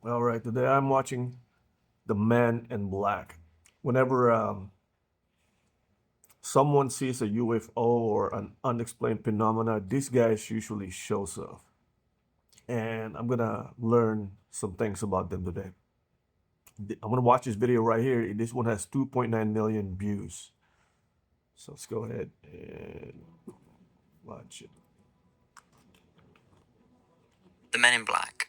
All right, today I'm watching The Man in Black. Whenever someone sees a UFO or an unexplained phenomena, these guys usually shows up. And I'm gonna learn some things about them today. I'm gonna watch this video right here. This one has 2.9 million views. So let's go ahead and watch it. The Men in Black.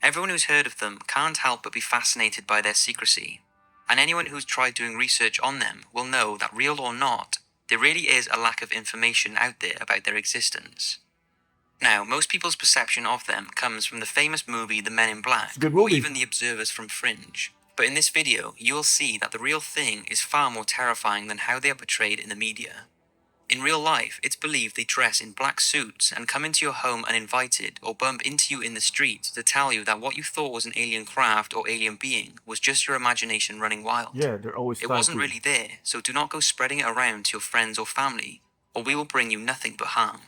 Everyone who's heard of them can't help but be fascinated by their secrecy. And anyone who's tried doing research on them will know that, real or not, there really is a lack of information out there about their existence. Now, most people's perception of them comes from the famous movie The Men in It's a Black, good or movie. even the observers from Fringe. But in this video, you will see that the real thing is far more terrifying than how they are portrayed in the media. In real life, it's believed they dress in black suits and come into your home uninvited or bump into you in the street to tell you that what you thought was an alien craft or alien being was just your imagination running wild. Yeah, they're always It trying wasn't to. really there, so do not go spreading it around to your friends or family, or we will bring you nothing but harm.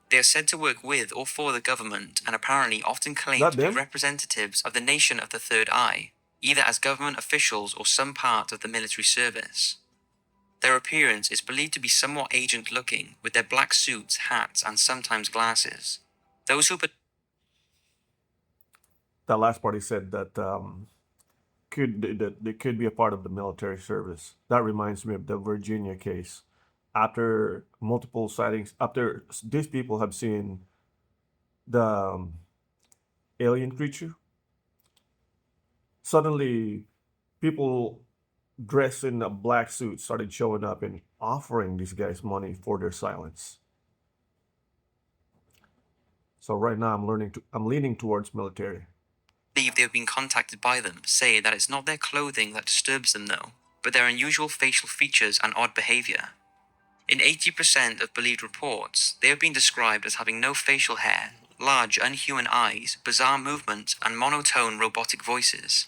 They are said to work with or for the government and apparently often claim Not to be them. representatives of the Nation of the Third Eye, either as government officials or some part of the military service. Their appearance is believed to be somewhat aged-looking, with their black suits, hats, and sometimes glasses. Those who That last part he said that they could be a part of the military service. That reminds me of the Virginia case. After multiple sightings, after these people have seen the alien creature, suddenly people dressed in a black suit started showing up and offering these guys money for their silence. So right now I'm leaning towards military. believe they have been contacted by them say that it's not their clothing that disturbs them though, but their unusual facial features and odd behavior. In 80% of believed reports, they have been described as having no facial hair, large unhuman eyes, bizarre movements, and monotone robotic voices.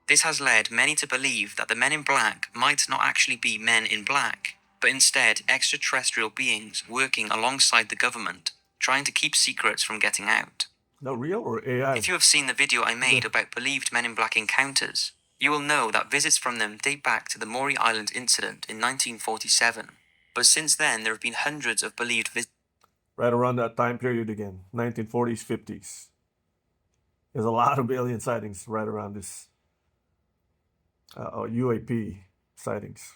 This has led many to believe that the Men in Black might not actually be men in black, but instead extraterrestrial beings working alongside the government, trying to keep secrets from getting out. Not real or AI? If you have seen the video I made The about believed Men in Black encounters, you will know that visits from them date back to the Maury Island incident in 1947. But since then, there have been hundreds of believed visits. right around that time period again, 1940s, 50s. There's a lot of alien sightings right around this UAP sightings.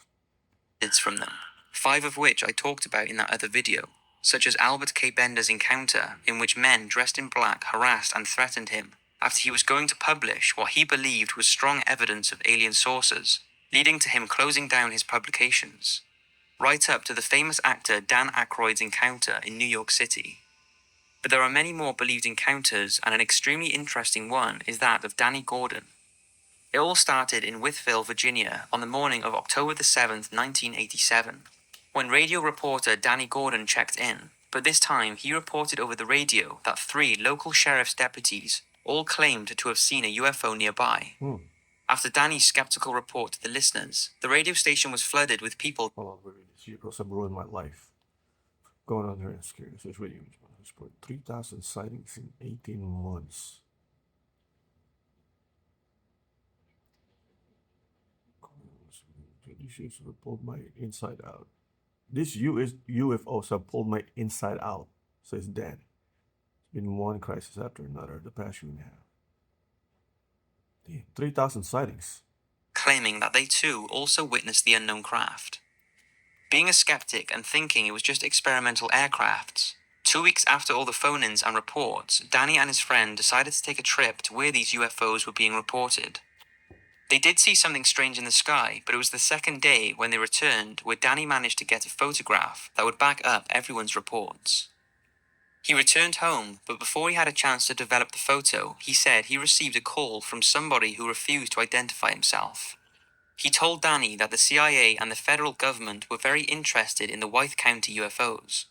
From them, 5 of which I talked about in that other video, such as Albert K. Bender's encounter, in which men dressed in black harassed and threatened him after he was going to publish what he believed was strong evidence of alien sources, leading to him closing down his publications, right up to the famous actor Dan Aykroyd's encounter in New York City. But there are many more believed encounters, and an extremely interesting one is that of Danny Gordon. It all started in Wytheville, Virginia, on the morning of October the 7th, 1987, when radio reporter Danny Gordon checked in, but this time he reported over the radio that 3 local sheriff's deputies all claimed to have seen a UFO nearby. Hmm. After Danny's skeptical report to the listeners, the radio station was flooded with people. Hold on, wait, this UFOs have ruined my life. Going on here and scary. This video is 3,000 sightings in 18 months. These shoes have pulled my inside out. These UFOs have pulled my inside out, says Dan. It's been one crisis after another the past year and a half. Damn, 3,000 sightings. Claiming that they too also witnessed the unknown craft. Being a skeptic and thinking it was just experimental aircrafts, 2 weeks after all the phone-ins and reports, Danny and his friend decided to take a trip to where these UFOs were being reported. They did see something strange in the sky, but it was the second day when they returned where Danny managed to get a photograph that would back up everyone's reports. He returned home, but before he had a chance to develop the photo, he said he received a call from somebody who refused to identify himself. He told Danny that the CIA and the federal government were very interested in the Wythe County UFOs.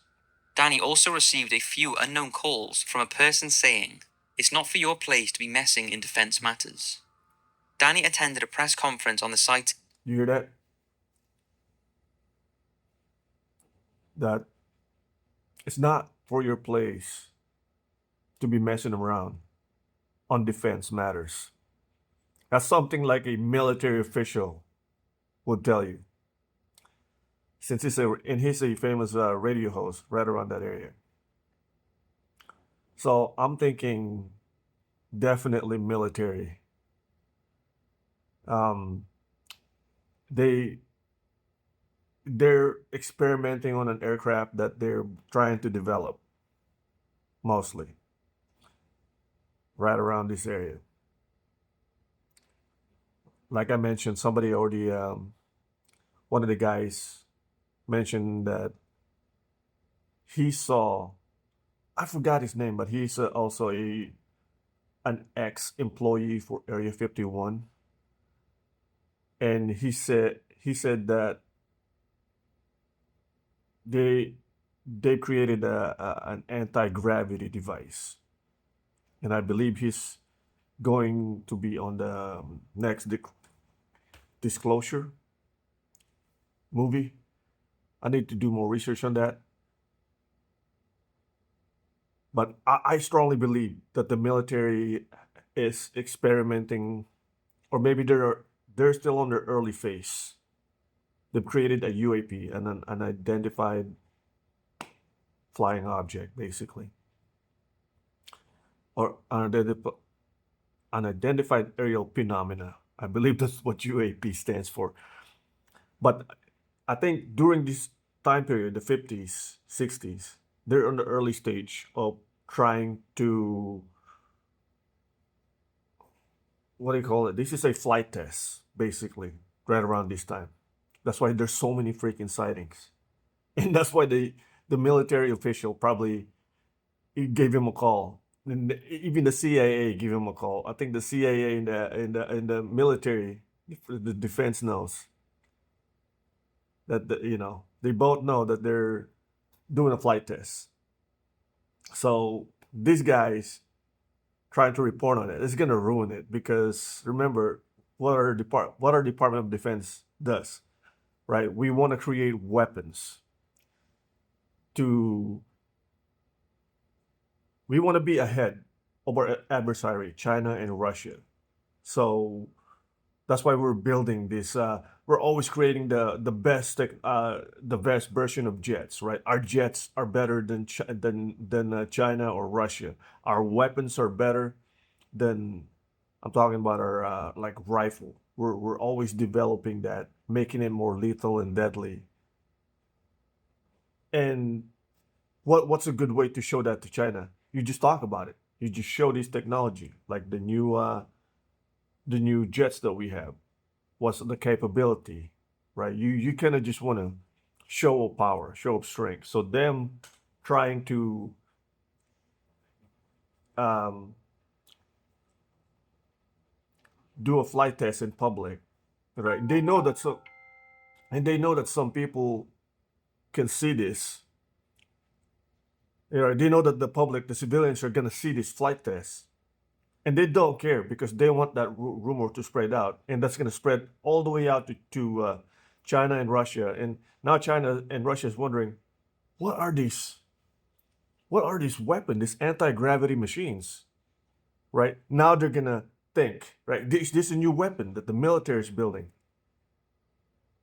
Danny also received a few unknown calls from a person saying, "It's not for your place to be messing in defense matters." Danny attended a press conference on the site. You hear that? That it's not for your place to be messing around on defense matters. That's something like a military official would tell you, since he's a famous radio host right around that area. So I'm thinking definitely military. Um, they they're experimenting on an aircraft that they're trying to develop, mostly right around this area. Like I mentioned, somebody already, one of the guys mentioned that he saw, I forgot his name, but he's also an ex-employee for Area 51, and he said that they they created an anti-gravity device, and I believe he's going to be on the next Disclosure movie. I need to do more research on that, but I strongly believe that the military is experimenting, or maybe they're still on their early phase. They've created a UAP, an unidentified flying object, basically, or unidentified aerial phenomena. I believe that's what UAP stands for. But I think during this time period, the 50s, 60s, they're on the early stage of trying to, what do you call it? This is a flight test, basically, right around this time. That's why there's so many freaking sightings. And that's why the military official probably gave him a call. And even the CIA gave him a call. I think the CIA and the military, the defense knows that they both know that they're doing a flight test. So these guys trying to report on it, it's gonna ruin it, because remember what our Department of Defense does, right? We want to create weapons to we want to be ahead of our adversary, China and Russia. So that's why we're building this. We're always creating the best version of jets, right? Our jets are better than China or Russia. Our weapons are better than, I'm talking about our like rifle. We're always developing that, making it more lethal and deadly. And what's a good way to show that to China? You just talk about it. You just show this technology, like the new jets that we have. What's the capability, right? You kind of just want to show up power, show up strength. So them trying to um, do a flight test in public, right? They know that some people can see this. They know that the public, the civilians, are gonna see this flight test, and they don't care because they want that rumor to spread out, and that's gonna spread all the way out to China and Russia. And now China and Russia is wondering, what are these? What are these weapons? These anti-gravity machines, right? Now they're gonna think, right? This is a new weapon that the military is building.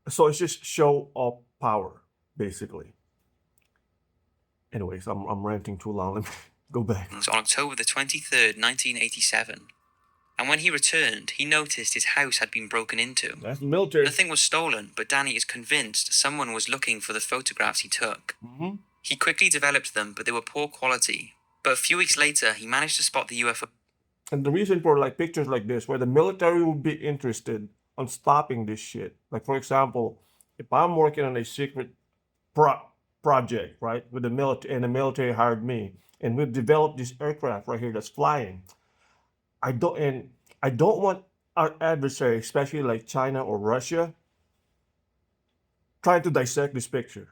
So it's just show of power, basically. Anyways, I'm ranting too long. Let me go back. On October the 23rd, 1987. And when he returned, he noticed his house had been broken into. That's the military. Nothing was stolen, but Danny is convinced someone was looking for the photographs he took. Mm-hmm. He quickly developed them, but they were poor quality. But a few weeks later, he managed to spot the UFO. And the reason for like pictures like this, where the military would be interested on stopping this shit. Like for example, if I'm working on a secret project, right, with the military, and the military hired me, and we've developed this aircraft right here that's flying. I don't want our adversary, especially like China or Russia, trying to dissect this picture.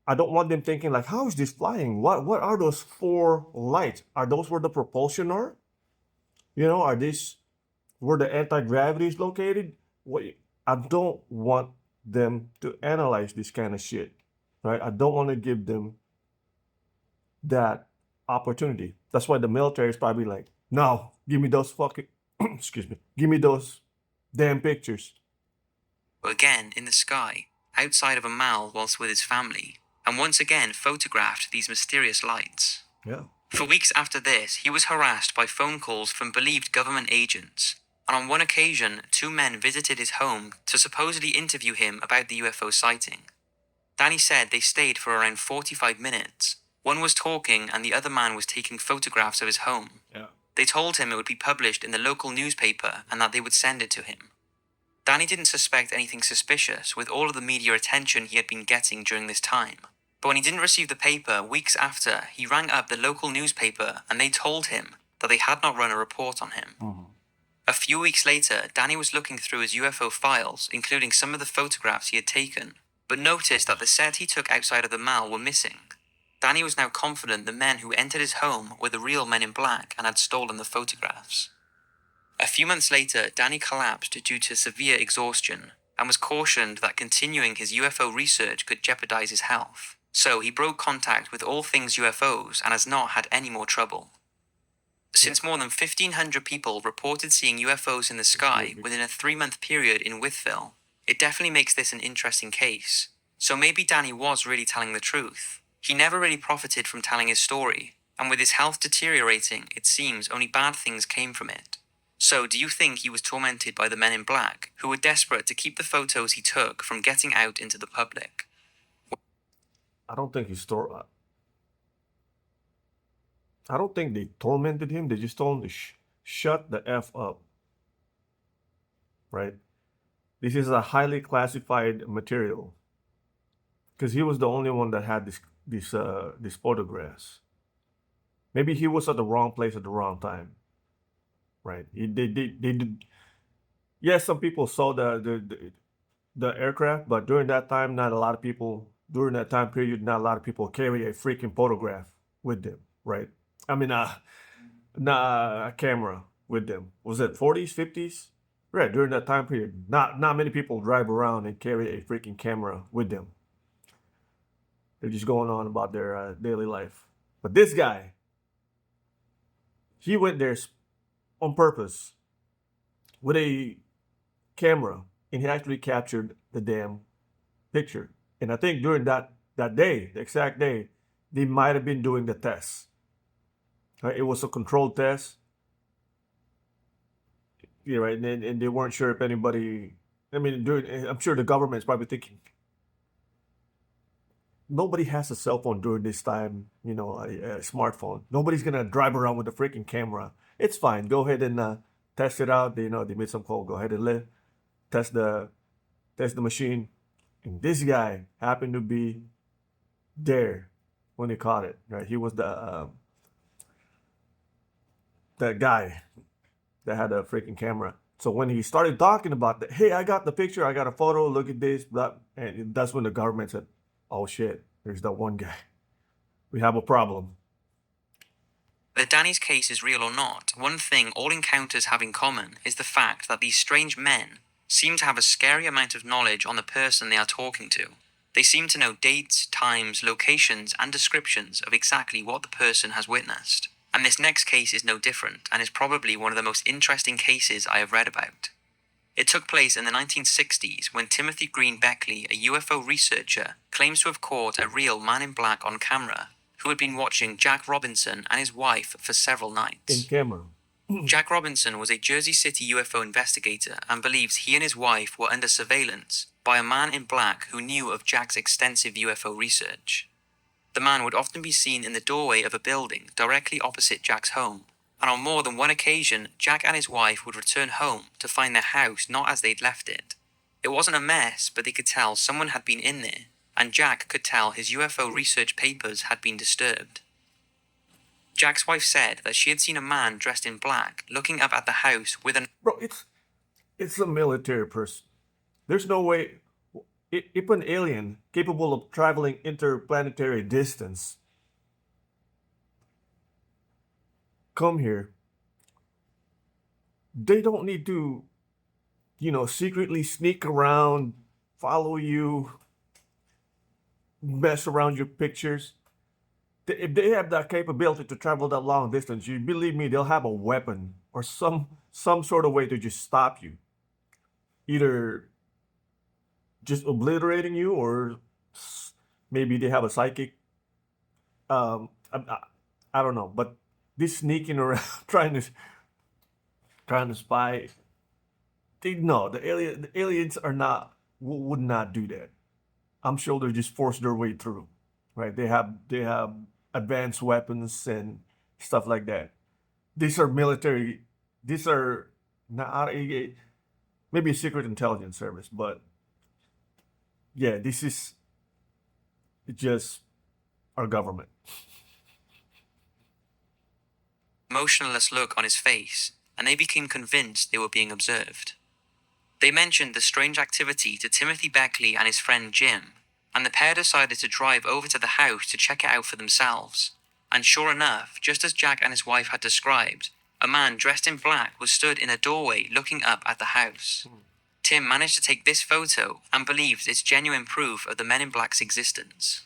I don't want them thinking like, how is this flying? What are those four lights? Are those where the propulsion are? Are these where the anti-gravity is located? I don't want them to analyze this kind of shit, right? I don't want to give them that opportunity. That's why the military is probably like, no, give me those fucking, excuse me, give me those Damn pictures. Again in the sky, outside of a mall whilst with his family, and once again photographed these mysterious lights. Yeah. For weeks after this, he was harassed by phone calls from believed government agents, and on one occasion, two men visited his home to supposedly interview him about the UFO sighting. Danny said they stayed for around 45 minutes. One was talking and the other man was taking photographs of his home. Yeah. They told him it would be published in the local newspaper and that they would send it to him. Danny didn't suspect anything suspicious with all of the media attention he had been getting during this time. But when he didn't receive the paper weeks after, he rang up the local newspaper and they told him that they had not run a report on him. Mhm. A few weeks later, Danny was looking through his UFO files, including some of the photographs he had taken, but noticed that the set he took outside of the mall were missing. Danny was now confident the men who entered his home were the real men in black and had stolen the photographs. A few months later, Danny collapsed due to severe exhaustion and was cautioned that continuing his UFO research could jeopardize his health. So he broke contact with all things UFOs and has not had any more trouble. Since more than 1,500 people reported seeing UFOs in the sky within a 3-month period in Wytheville, it definitely makes this an interesting case. So maybe Danny was really telling the truth. He never really profited from telling his story, and with his health deteriorating, it seems only bad things came from it. So do you think he was tormented by the men in black, who were desperate to keep the photos he took from getting out into the public? I don't think I don't think they tormented him. They just told him to shut the F up. Right? This is a highly classified material. Because he was the only one that had these photographs. Maybe he was at the wrong place at the wrong time. Right? They did. Yes, some people saw the aircraft, but during that time, not a lot of people, during that time period, not a lot of people carry a freaking photograph with them, right? I mean, a camera with them. Was it 40s, 50s? Right, during that time period, not many people drive around and carry a freaking camera with them. They're just going on about their daily life. But this guy, he went there on purpose with a camera, and he actually captured the damn picture. And I think during that day, the exact day, they might have been doing the test. It was a controlled test. Yeah, right. And they weren't sure if anybody. I mean, I'm sure the government's probably thinking nobody has a cell phone during this time. You know, a smartphone. Nobody's gonna drive around with a freaking camera. It's fine. Go ahead and test it out. They made some call. Go ahead and test the machine. And this guy happened to be there when they caught it. Right, he was the that guy that had a freaking camera. So when he started talking about that, hey, I got the picture, I got a photo, look at this, blah, and that's when the government said, oh shit, there's that one guy. We have a problem. Whether Danny's case is real or not, one thing all encounters have in common is the fact that these strange men seem to have a scary amount of knowledge on the person they are talking to. They seem to know dates, times, locations, and descriptions of exactly what the person has witnessed. And this next case is no different, and is probably one of the most interesting cases I have read about. It took place in the 1960s when Timothy Green Beckley, a UFO researcher, claims to have caught a real man in black on camera who had been watching Jack Robinson and his wife for several nights. In camera. Jack Robinson was a Jersey City UFO investigator and believes he and his wife were under surveillance by a man in black who knew of Jack's extensive UFO research. The man would often be seen in the doorway of a building directly opposite Jack's home, and on more than one occasion, Jack and his wife would return home to find their house not as they'd left it. It wasn't a mess, but they could tell someone had been in there, and Jack could tell his UFO research papers had been disturbed. Jack's wife said that she had seen a man dressed in black looking up at the house with an... Bro, it's a military person. There's no way. If an alien capable of traveling interplanetary distance come here, they don't need to, secretly sneak around, follow you, mess around your pictures. If they have that capability to travel that long distance, you believe me, they'll have a weapon or some sort of way to just stop you. either just obliterating you, or maybe they have a psychic. I don't know, but this sneaking around trying to spy. They no, the aliens are not would not do that. I'm sure they just force their way through, right? They have advanced weapons and stuff like that. These are military. These are not maybe a secret intelligence service, but yeah, this is just our government. Emotionless look on his face, and they became convinced they were being observed. They mentioned the strange activity to Timothy Beckley and his friend Jim, and the pair decided to drive over to the house to check it out for themselves. And sure enough, just as Jack and his wife had described, a man dressed in black was stood in a doorway looking up at the house. Tim managed to take this photo and believes it's genuine proof of the Men in Black's existence.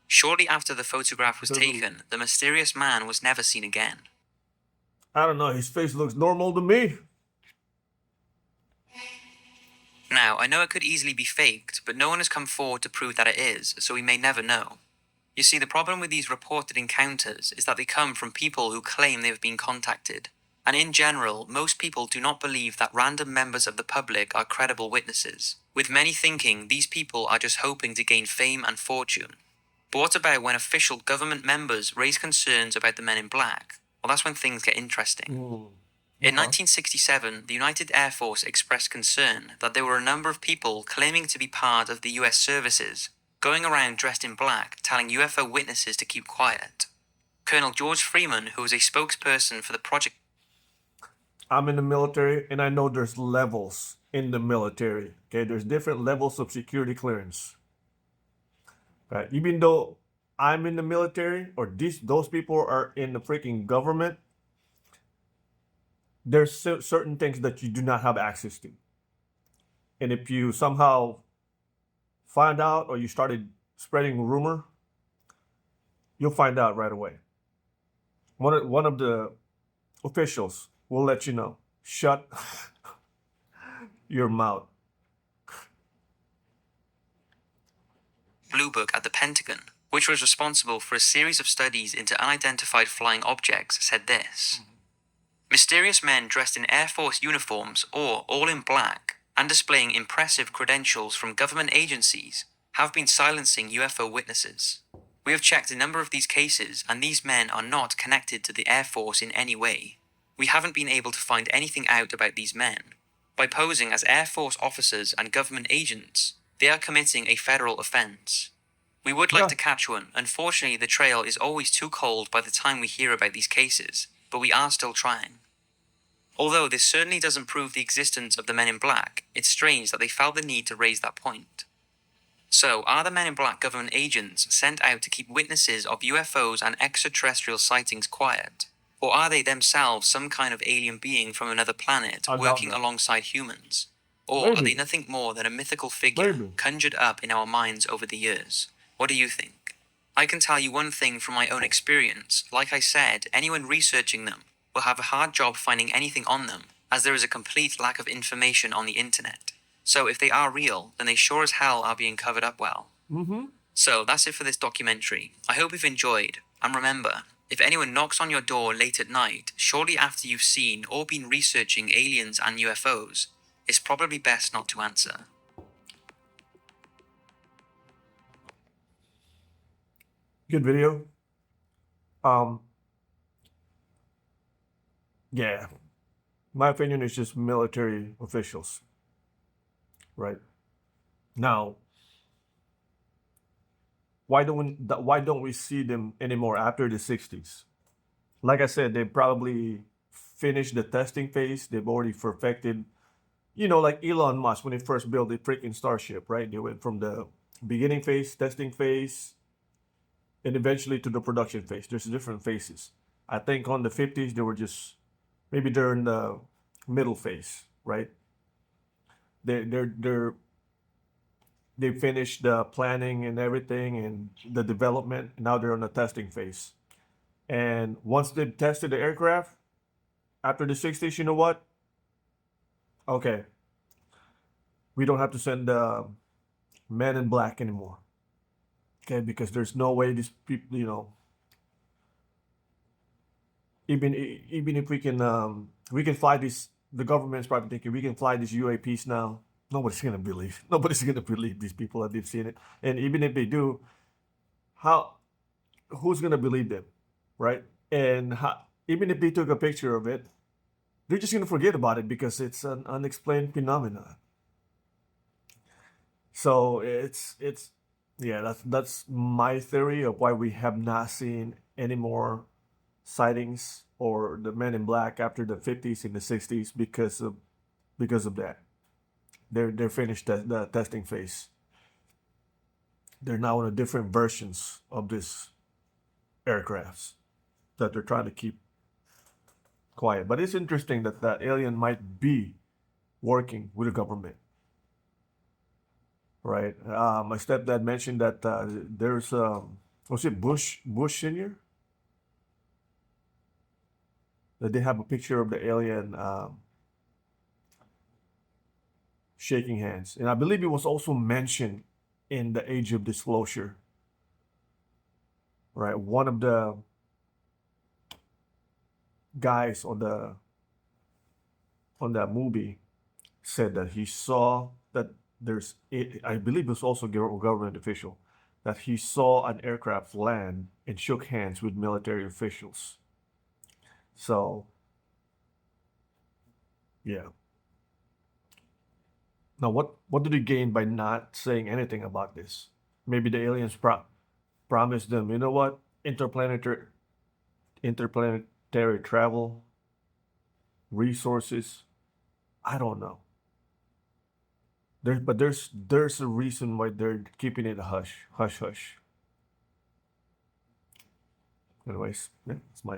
Shortly after the photograph was taken, the mysterious man was never seen again. I don't know. His face looks normal to me. Now, I know it could easily be faked, but no one has come forward to prove that it is, so we may never know. You see, the problem with these reported encounters is that they come from people who claim they have been contacted. And in general, most people do not believe that random members of the public are credible witnesses, with many thinking these people are just hoping to gain fame and fortune. But what about when official government members raise concerns about the Men in Black? Well, that's when things get interesting. In 1967, the United Air Force expressed concern that there were a number of people claiming to be part of the US services, going around dressed in black, telling UFO witnesses to keep quiet. Colonel George Freeman, who was a spokesperson for the project... I'm in the military, and I know there's levels in the military. Okay, there's different levels of security clearance. Right, even though I'm in the military, or those people are in the freaking government, there's certain things that you do not have access to. And if you somehow find out, or you started spreading rumor, you'll find out right away. One of the officials will let you know. Shut your mouth. Blue Book at the Pentagon, which was responsible for a series of studies into unidentified flying objects, said this. Mysterious men dressed in Air Force uniforms or all in black and displaying impressive credentials from government agencies have been silencing UFO witnesses. We have checked a number of these cases, and these men are not connected to the Air Force in any way. We haven't been able to find anything out about these men. By posing as Air Force officers and government agents, they are committing a federal offense. We would like to catch one. Unfortunately, the trail is always too cold by the time we hear about these cases, but we are still trying. Although this certainly doesn't prove the existence of the Men in Black, it's strange that they felt the need to raise that point. So, are the Men in Black government agents sent out to keep witnesses of UFOs and extraterrestrial sightings quiet? Or are they themselves some kind of alien being from another planet working alongside humans? Or are they nothing more than a mythical figure conjured up in our minds over the years? What do you think? I can tell you one thing from my own experience. Like I said, anyone researching them will have a hard job finding anything on them, as there is a complete lack of information on the internet. So if they are real, then they sure as hell are being covered up well. So that's it for this documentary. I hope you've enjoyed. And remember, if anyone knocks on your door late at night, shortly after you've seen or been researching aliens and UFOs, it's probably best not to answer. Good video. Yeah, my opinion is just military officials, right? Now, why don't we see them anymore after the 60s? Like I said, they probably finished the testing phase. They've already perfected, like Elon Musk when he first built the freaking Starship, right? They went from the beginning phase, testing phase, and eventually to the production phase. There's different phases. I think on the 50s they were just maybe they're in the middle phase, right? They finished the planning and everything and the development. Now they're on the testing phase. And once they've tested the aircraft after the 60s, you know what? Okay, we don't have to send men in black anymore. Okay, because there's no way these people, even if we can fly these. The government's probably thinking we can fly these UAPs now. Nobody's gonna believe. Nobody's gonna believe these people that they've seen it. And even if they do, how? Who's gonna believe them, right? And even if they took a picture of it, they're just gonna forget about it because it's an unexplained phenomenon. So it's yeah, that's my theory of why we have not seen any more sightings or the men in black after the 50s and the 60s because of that. They're finished the testing phase. They're now in a different versions of these aircrafts that they're trying to keep quiet. But it's interesting that that alien might be working with the government, right? My stepdad mentioned that there's was it Bush Senior, that they have a picture of the alien shaking hands, and I believe it was also mentioned in the Age of Disclosure, right? One of the guys on that movie said that he saw that I believe it was also a government official, that he saw an aircraft land and shook hands with military officials. So yeah. Now what did he gain by not saying anything about this? Maybe the aliens promised them, you know what, interplanetary travel, resources. I don't know. There's a reason why they're keeping it a hush hush. Anyways, yeah, that's my